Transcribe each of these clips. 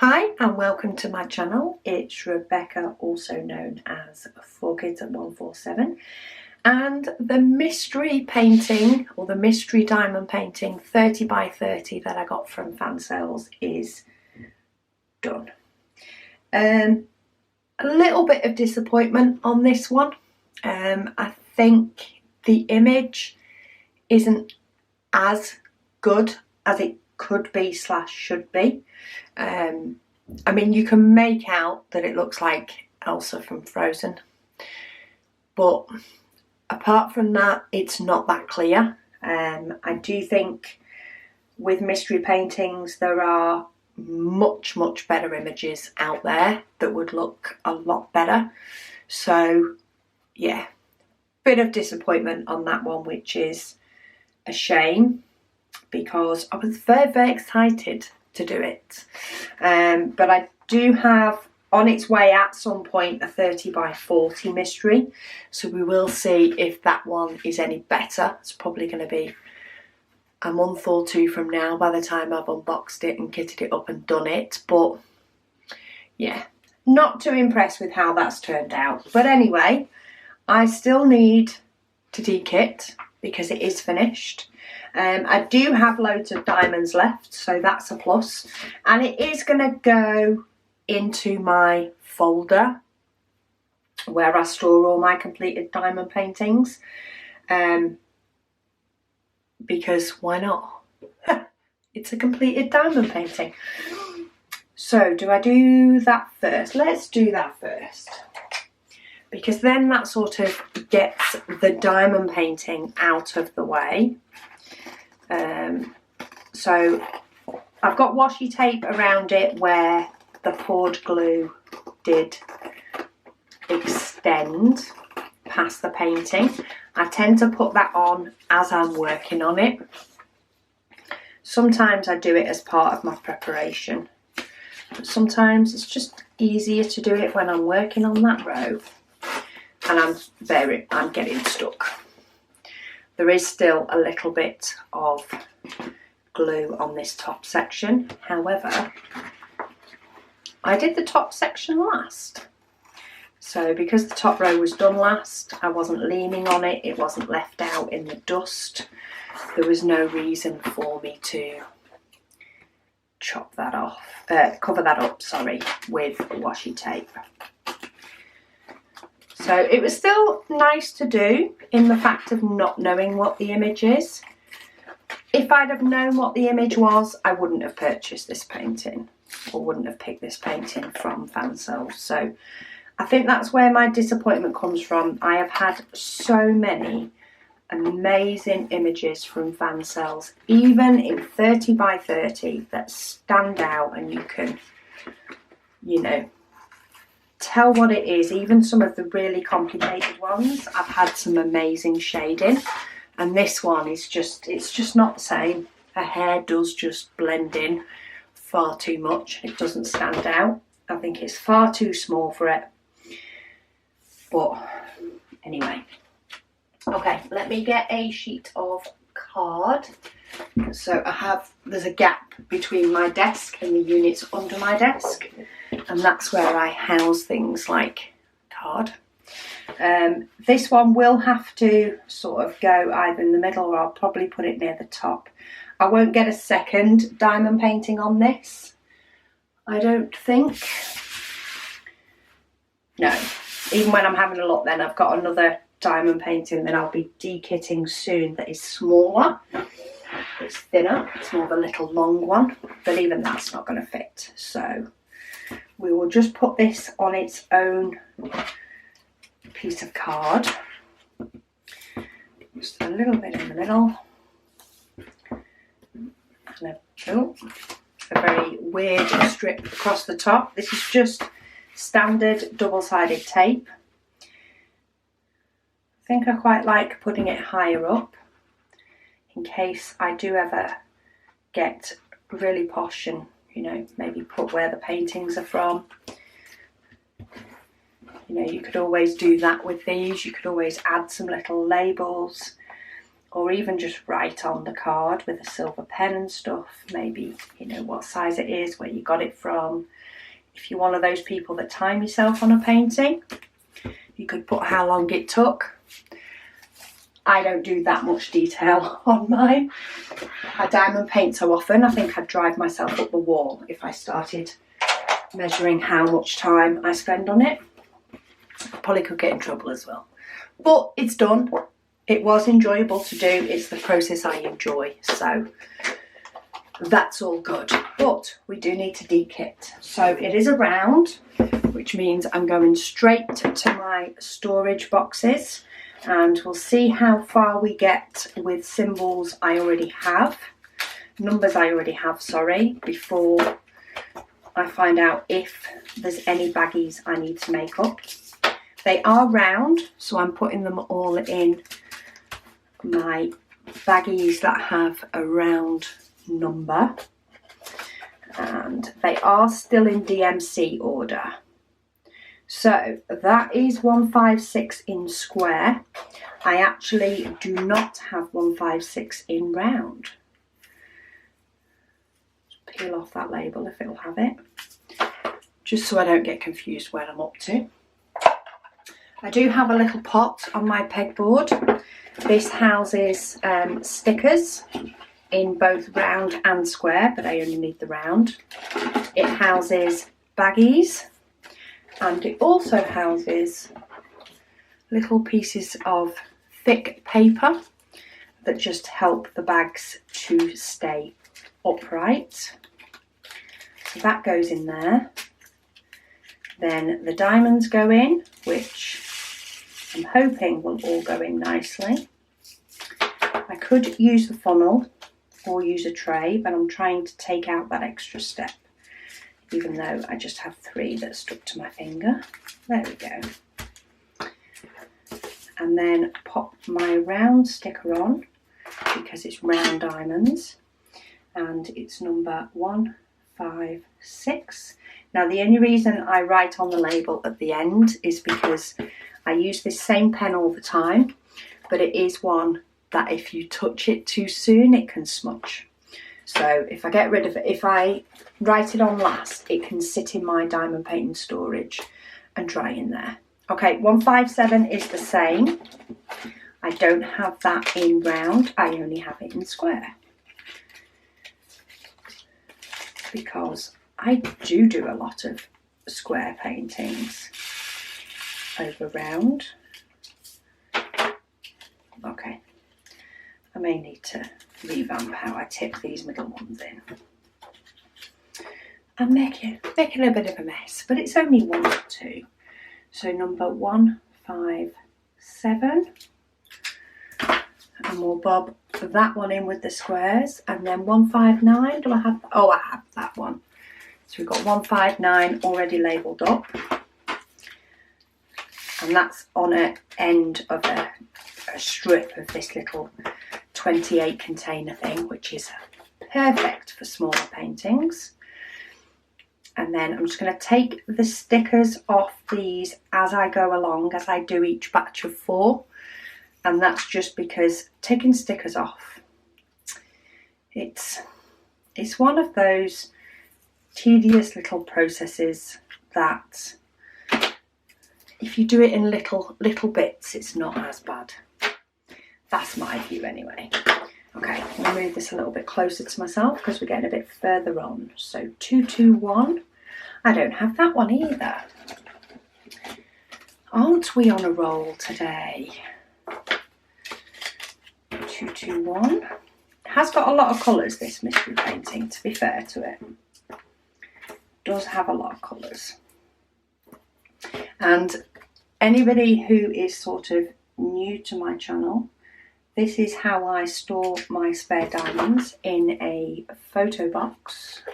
Hi and welcome to my channel. It's Rebecca, also known as 4Kids at 147, and the mystery painting, or the mystery diamond painting 30 by 30 that I got from Fansales is done. A little bit of disappointment on this one. I think the image isn't as good as it could be / should be. I mean, you can make out that it looks like Elsa from Frozen, but apart from that, it's not that clear. I do think with mystery paintings there are much better images out there that would look a lot better. So yeah, bit of disappointment on that one, which is a shame because I was very excited to do it. But I do have on its way at some point a 30 by 40 mystery, so we will see if that one is any better. It's probably going to be a month or two from now by the time I've unboxed it and kitted it up and done it, but yeah, not too impressed with how that's turned out. But anyway, I still need to dekit because it is finished. I do have loads of diamonds left, so that's a plus, and it is going to go into my folder where I store all my completed diamond paintings, because why not? It's a completed diamond painting. So do I do that first? Let's do that first, because then that sort of gets the diamond painting out of the way. So I've got washi tape around it where the poured glue did extend past the painting. I tend to put that on as I'm working on it. Sometimes I do it as part of my preparation, but sometimes it's just easier to do it when I'm working on that row and I'm getting stuck. There is still a little bit of glue on this top section. However, I did the top section last. So because the top row was done last, I wasn't leaning on it, it wasn't left out in the dust. There was no reason for me to chop that off, cover that up, sorry, with washi tape. So it was still nice to do in the fact of not knowing what the image is. If I'd have known what the image was, I wouldn't have purchased this painting or wouldn't have picked this painting from Fansales. So I think that's where my disappointment comes from. I have had so many amazing images from Fansales, even in 30 by 30, that stand out and you can, you know, tell what it is. Even some of the really complicated ones, I've had some amazing shading, and this one is just, it's just not the same. Her hair does just blend in far too much. It doesn't stand out. I think it's far too small for it. But anyway, okay, let me get a sheet of card. So there's a gap between my desk and the units under my desk, and that's where I house things like card. This one will have to sort of go either in the middle, or I'll probably put it near the top. I won't get a second diamond painting on this, I don't think. No, even when I'm having a look, then I've got another diamond painting that I'll be dekitting soon that is smaller. It's thinner, it's more of a little long one, but even that's not going to fit. So we will just put this on its own piece of card. Just a little bit in the middle. And a very weird strip across the top. This is just standard double-sided tape. I think I quite like putting it higher up in case I do ever get really posh and, you know, maybe put where the paintings are from. You know, you could always do that with these. You could always add some little labels or even just write on the card with a silver pen and stuff, maybe, you know, what size it is, where you got it from. If you're one of those people that time yourself on a painting, you could put how long it took. I don't do that much detail on mine. I diamond paint so often, I think I'd drive myself up the wall if I started measuring how much time I spend on it. I probably could get in trouble as well. But it's done. It was enjoyable to do. It's the process I enjoy. So that's all good. But we do need to dekit. So it is a round, which means I'm going straight to my storage boxes. And we'll see how far we get with symbols I already have. Numbers I already have, sorry, before I find out if there's any baggies I need to make up. They are round, so I'm putting them all in my baggies that have a round number. And they are still in DMC order. So that is 156 in square. I actually do not have 156 in round. Just peel off that label if it'll have it, just so I don't get confused where I'm up to. I do have a little pot on my pegboard. This houses stickers in both round and square, but I only need the round. It houses baggies, and it also houses little pieces of thick paper that just help the bags to stay upright. So that goes in there. Then the diamonds go in, which I'm hoping will all go in nicely. I could use the funnel or use a tray, but I'm trying to take out that extra step, even though I just have 3 that stuck to my finger. There we go. And then pop my round sticker on, because it's round diamonds, and it's number 156. Now the only reason I write on the label at the end is because I use this same pen all the time, but it is one that if you touch it too soon, it can smudge. So if I get rid of it, if I write it on last, it can sit in my diamond painting storage and dry in there. Okay, 157 is the same. I don't have that in round, I only have it in square. Because I do a lot of square paintings over round. Okay, I may need to revamp how I tip these middle ones in. I'm making a bit of a mess, but it's only 1 or 2. So number 157, and we'll bob that one in with the squares, and then 159. Do I have? Oh, I have that one. So we've got 159 already labelled up, and that's on an end of a strip of this little 28 container thing, which is perfect for smaller paintings. And then I'm just going to take the stickers off these as I go along, as I do each batch of 4. And that's just because taking stickers off, it's one of those tedious little processes that if you do it in little bits, it's not as bad. That's my view anyway. Okay, I'm going to move this a little bit closer to myself because we're getting a bit further on. So 221. I don't have that one either. Aren't we on a roll today? 221. It has got a lot of colours, this mystery painting, to be fair to it. It does have a lot of colours. And anybody who is sort of new to my channel, this is how I store my spare diamonds, in a photo box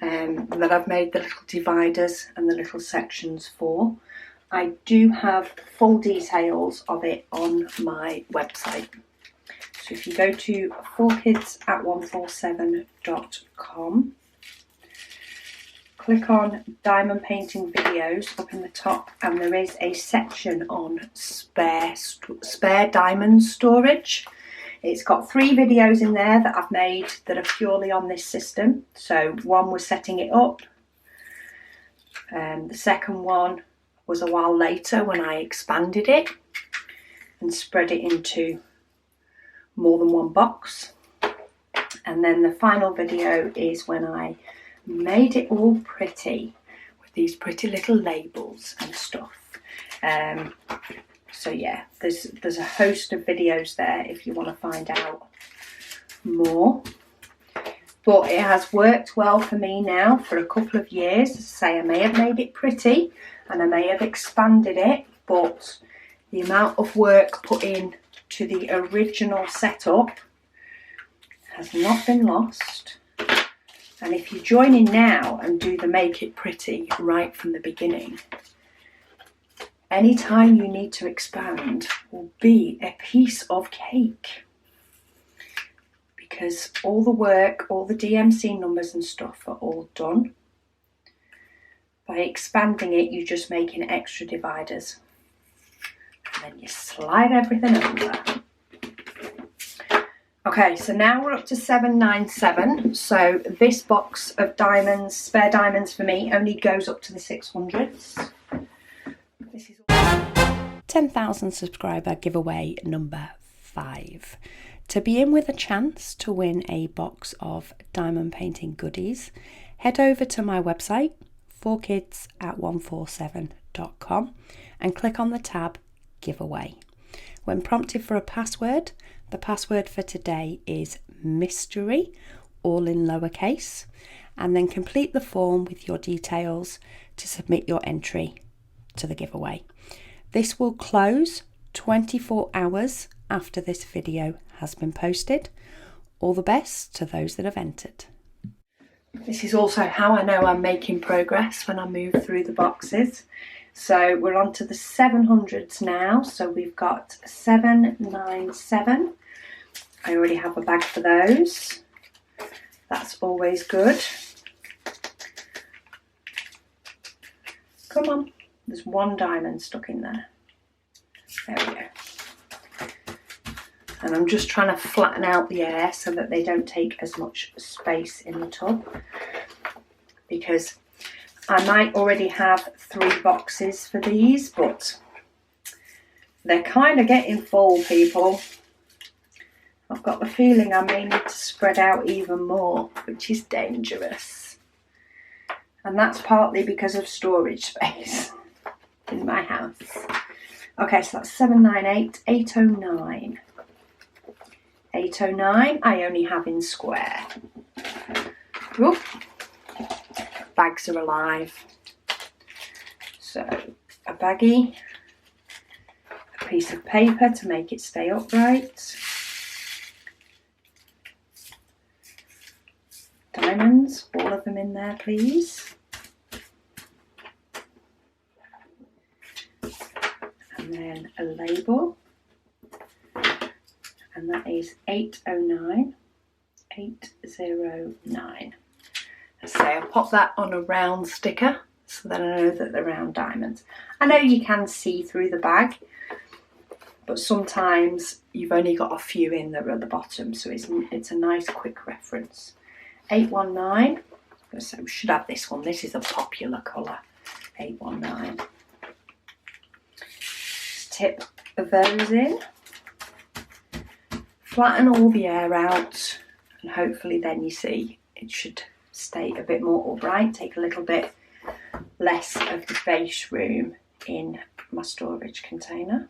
that I've made the little dividers and the little sections for. I do have full details of it on my website. So if you go to 4kids@147.com, click on diamond painting videos up in the top, and there is a section on spare diamond storage. It's got 3 videos in there that I've made that are purely on this system. So one was setting it up, the second one was a while later when I expanded it and spread it into more than one box, and then the final video is when I made it all pretty with these pretty little labels and stuff. So yeah, there's a host of videos there if you want to find out more. But it has worked well for me now for a couple of years. As I say, I may have made it pretty and I may have expanded it, but the amount of work put in to the original setup has not been lost. And if you join in now and do the make it pretty right from the beginning, any time you need to expand will be a piece of cake, because all the work, all the DMC numbers and stuff are all done. By expanding it, you're just making extra dividers, and then you slide everything over. Okay, so now we're up to 797. So this box of diamonds, spare diamonds for me, only goes up to the 600s. This is 10,000 subscriber giveaway number 5. To be in with a chance to win a box of diamond painting goodies, head over to my website, 4kids@147.com, and click on the tab giveaway. When prompted for a password, the password for today is mystery, all in lowercase, and then complete the form with your details to submit your entry to the giveaway. This will close 24 hours after this video has been posted. All the best to those that have entered. This is also how I know I'm making progress, when I move through the boxes. So we're on to the 700s now. So we've got 797. I already have a bag for those. That's always good. Come on. There's one diamond stuck in there. There we go. And I'm just trying to flatten out the air so that they don't take as much space in the tub, because I might already have 3 boxes for these, but they're kind of getting full, people. I've got the feeling I may need to spread out even more, which is dangerous. And that's partly because of storage space in my house. Okay, so that's 798, 809. 809 I only have in square. Oop. Bags are alive. So a baggie, a piece of paper to make it stay upright, diamonds, all of them in there please, and then a label, and that is 809, 809. So I'll pop that on a round sticker so that I know that they're round diamonds. I know you can see through the bag, but sometimes you've only got a few in there at the bottom, so it's a nice quick reference. 819, so we should have this one. This is a popular colour, 819. Just tip those in, flatten all the air out, and hopefully then you see it should stay a bit more upright, take a little bit less of the base room in my storage container,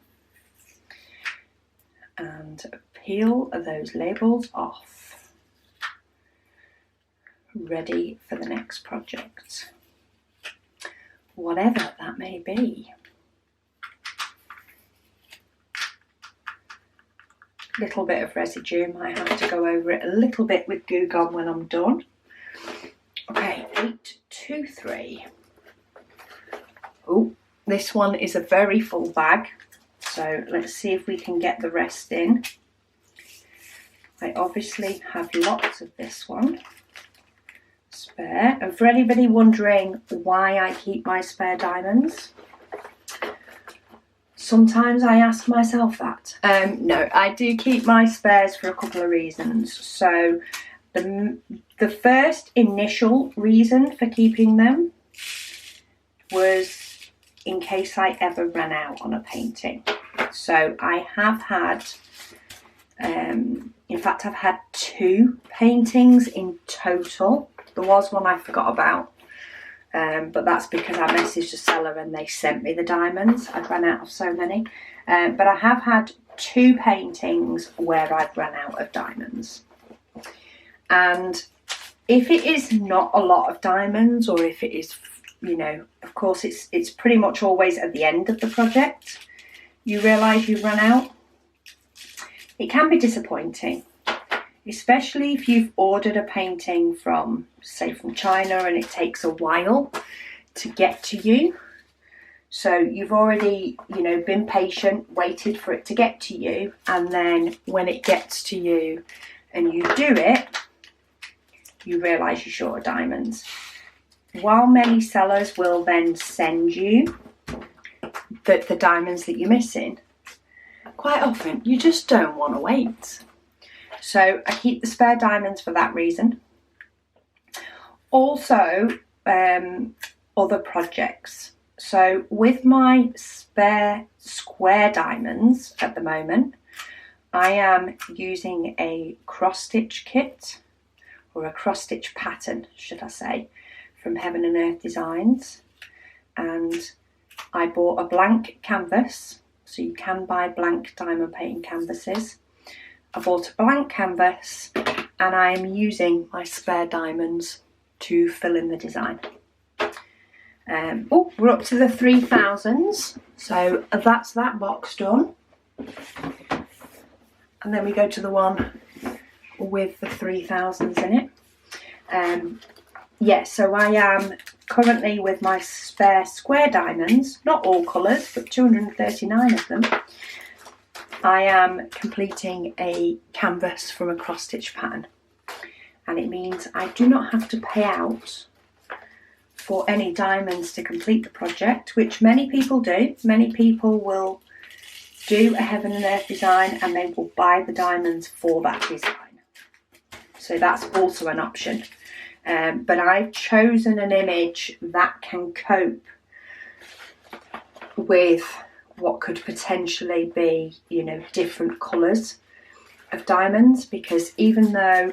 and peel those labels off, ready for the next project, whatever that may be. Little bit of residue, might have to go over it a little bit with Goo Gone when I'm done. Okay, 823. Oh, this one is a very full bag, so let's see if we can get the rest in. I obviously have lots of this one, spare. And for anybody wondering why I keep my spare diamonds, sometimes I ask myself that. No, I do keep my spares for a couple of reasons. So the first initial reason for keeping them was in case I ever ran out on a painting. So I have had, in fact, I've had 2 paintings in total. There was one I forgot about, but that's because I messaged the seller and they sent me the diamonds. I'd run out of so many. But I have had 2 paintings where I've run out of diamonds. And if it is not a lot of diamonds, or if it is, you know, of course it's pretty much always at the end of the project you realise you've run out. It can be disappointing, especially if you've ordered a painting from, say, from China, and it takes a while to get to you. So you've already, you know, been patient, waited for it to get to you, and then when it gets to you and you do it, you realise you're short of diamonds. While many sellers will then send you the diamonds that you're missing, quite often you just don't want to wait. So I keep the spare diamonds for that reason. Also, other projects. So with my spare square diamonds at the moment, I am using a cross stitch kit, or a cross stitch pattern, should I say, from Heaven and Earth Designs. And I bought a blank canvas, so you can buy blank diamond painting canvases. I bought a blank canvas and I am using my spare diamonds to fill in the design. We're up to the 3000s, so that's that box done. And then we go to the one with the 3000s in it. So I am currently with my spare square diamonds, not all colours, but 239 of them. I am completing a canvas from a cross stitch pattern, and it means I do not have to pay out for any diamonds to complete the project, which many people do. Many people will do a Heaven and Earth design and they will buy the diamonds for that design. So that's also an option. But I've chosen an image that can cope with what could potentially be, you know, different colours of diamonds, because even though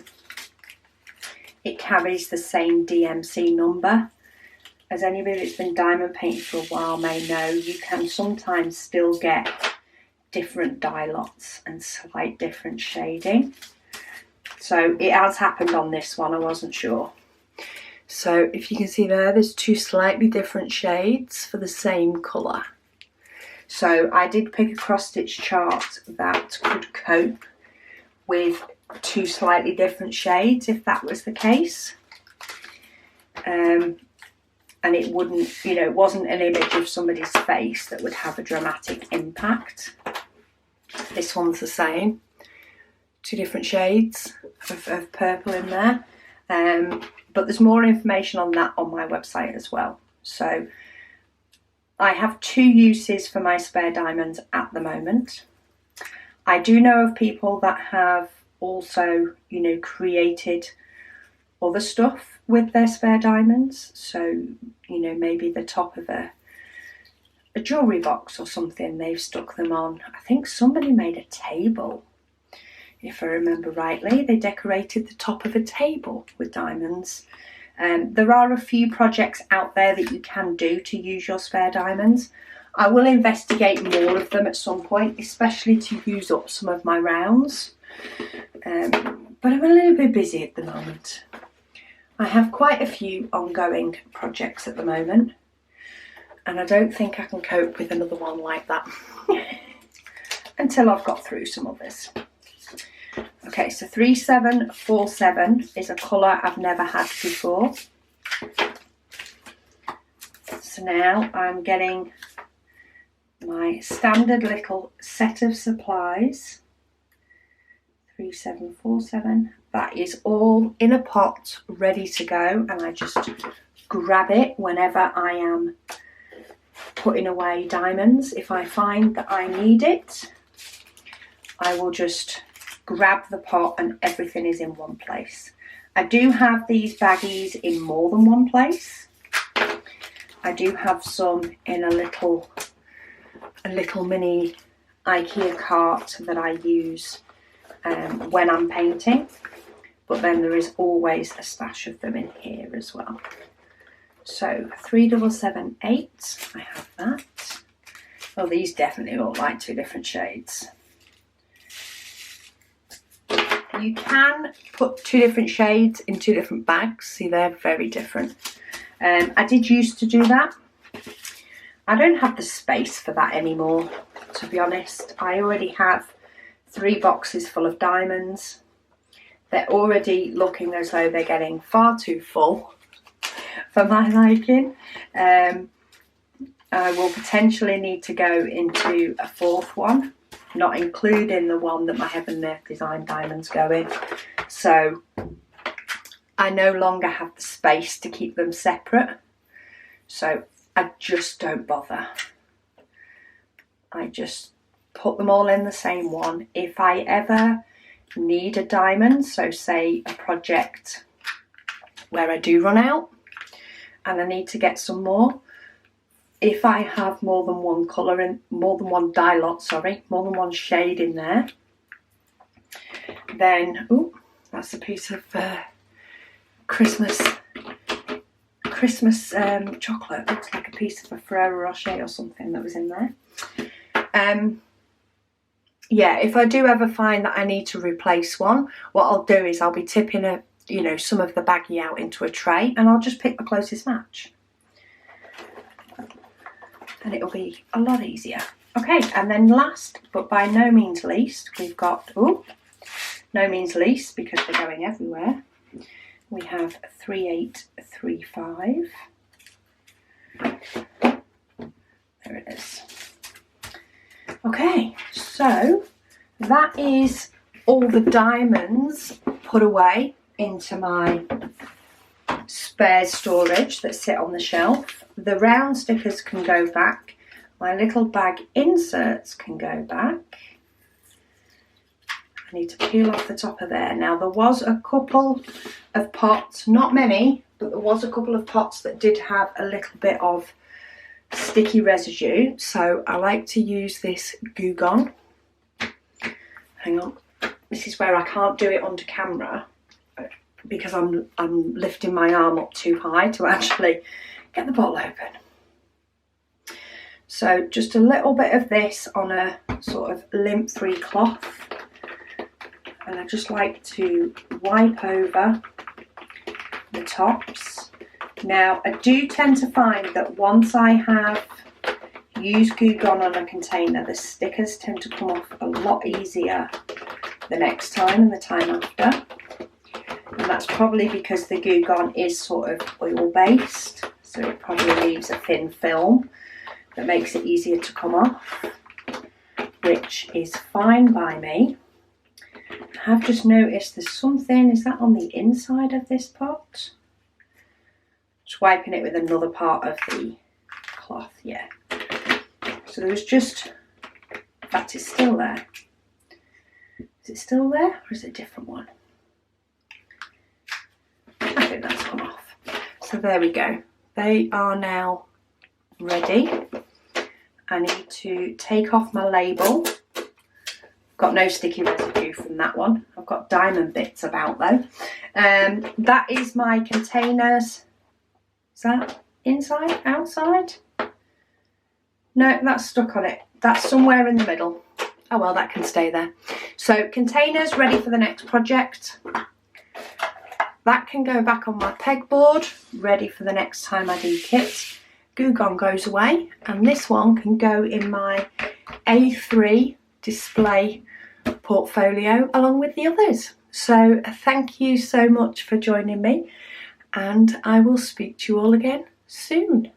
it carries the same DMC number, as anybody that's been diamond painting for a while may know, you can sometimes still get different dye lots and slight different shading. So it has happened on this one, I wasn't sure. So if you can see there's 2 slightly different shades for the same colour. So I did pick a cross stitch chart that could cope with 2 slightly different shades if that was the case. And it wouldn't, you know, it wasn't an image of somebody's face that would have a dramatic impact. This one's the same. 2 different shades of purple in there. But there's more information on that on my website as well. So I have 2 uses for my spare diamonds at the moment. I do know of people that have also, you know, created other stuff with their spare diamonds. So, you know, maybe the top of a jewellery box or something, they've stuck them on. I think somebody made a table, if I remember rightly. They decorated the top of a table with diamonds. There are a few projects out there that you can do to use your spare diamonds. I will investigate more of them at some point, especially to use up some of my rounds. But I'm a little bit busy at the moment. I have quite a few ongoing projects at the moment, and I don't think I can cope with another one like that until I've got through some others. Okay, so 3747 is a colour I've never had before. So now I'm getting my standard little set of supplies, 3747, that is all in a pot ready to go, and I just grab it whenever I am putting away diamonds. If I find that I need it, I will just grab the pot and everything is in one place. I do have these baggies in more than one place. I do have some in a little mini IKEA cart that I use when I'm painting, but then there is always a stash of them in here as well. So 3778, I have that. Well, these definitely look like two different shades. You can put two different shades in two different bags. See, they're very different. I did used to do that. I don't have the space for that anymore, to be honest. I already have 3 boxes full of diamonds. They're already looking as though they're getting far too full for my liking. I will potentially need to go into a 4th one, not including the one that my Heaven and Earth Design diamonds go in. So I no longer have the space to keep them separate. So I just don't bother. I just put them all in the same one. If I ever need a diamond, so say a project where I do run out and I need to get some more, if I have more than one colour in, more than one dye lot, sorry, more than one shade in there, then, oh, that's a piece of Christmas chocolate. Looks like a piece of a Ferrero Rocher or something that was in there. Yeah, if I do ever find that I need to replace one, what I'll do is I'll be tipping some of the baggie out into a tray, and I'll just pick the closest match. And it'll be a lot easier. Okay, and then last but by no means least, we've got, no means least because they're going everywhere, we have 3835. There it is. Okay, so that is all the diamonds put away into my spare storage that sit on the shelf. The round stickers can go back. My little bag inserts can go back. I need to peel off the top of there. Now there was a couple of pots, not many, but there was a couple of pots that did have a little bit of sticky residue, so I like to use this Goo Gone. Hang on, this is where I can't do it under camera because I'm lifting my arm up too high to actually get the bottle open. So just a little bit of this on a sort of lint-free cloth, and I just like to wipe over the tops. Now, I do tend to find that once I have used Goo Gone on a container, the stickers tend to come off a lot easier the next time and the time after. And that's probably because the Goo Gone is sort of oil-based, so it probably leaves a thin film that makes it easier to come off, which is fine by me. I have just noticed there's something, is that on the inside of this pot? Just wiping it with another part of the cloth, yeah. So there was just, that is still there. Is it still there or is it a different one? I think that's come off. So there we go. They are now ready. I need to take off my label. Got no sticky residue from that one. I've got diamond bits about though. That is my containers. Is that inside, outside? No, that's stuck on it. That's somewhere in the middle. Oh well, that can stay there. So containers ready for the next project. That can go back on my pegboard, ready for the next time I do kits. Goo Gone goes away, and this one can go in my A3 display portfolio along with the others. So thank you so much for joining me, and I will speak to you all again soon.